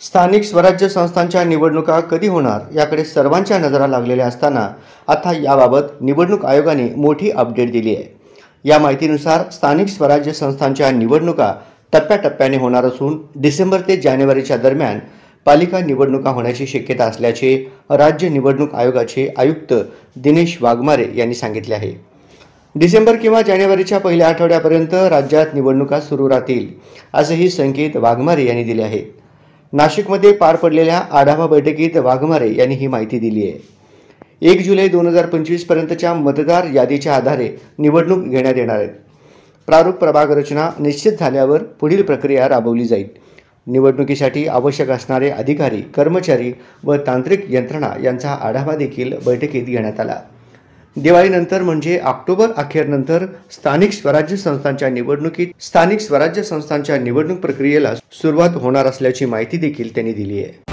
स्थानिक स्वराज्य संस्थांच्या निवडणुका कधी होणार याकडे सर्वांच्या नजरा लागलेल्या असताना आता याबाबत निवडणूक आयोगाने मोठी अपडेट दिली आहे। या माहितीनुसार स्थानिक स्वराज्य संस्थांच्या निवडणुका टप्प्याटप्प्याने होणार असून डिसेंबर ते जानेवारीच्या दरम्यान पालिका निवडणुका होण्याची शक्यता असल्याचे राज्य निवडणूक आयोगाचे आयुक्त दिनेश वाघमारे यांनी सांगितले आहे। डिसेंबर किंवा जानेवारीच्या पहिल्या आठवड्यापर्यंत राज्यात निवडणुका सुरू राहतील असेही संकेत वाघमारे यांनी दिले आहेत। नाशिकमध्ये पार पडलेल्या आढावा बैठकीत वाघमारे यांनी ही माहिती दिली आहे। 1 जुलै 2025 पर्यंतच्या मतदार यादीच्या आधारे निवडणूक घेण्यात येणार आहे। प्रारूप प्रभाग रचना निश्चित झाल्यावर पुढील प्रक्रिया राबवली जाईल। निवडणुकीसाठी आवश्यक असणारे अधिकारी, कर्मचारी व तांत्रिक यंत्रणा यांचा आढावा देखील बैठकीत घेण्यात आला। दिवाळीनंतर म्हणजे ऑक्टोबर अखेरनंतर स्थानिक स्वराज्य संस्थांच्या निवडणूक प्रक्रियेला सुरुवात होणार असल्याची माहिती देखील त्यांनी दिली आहे।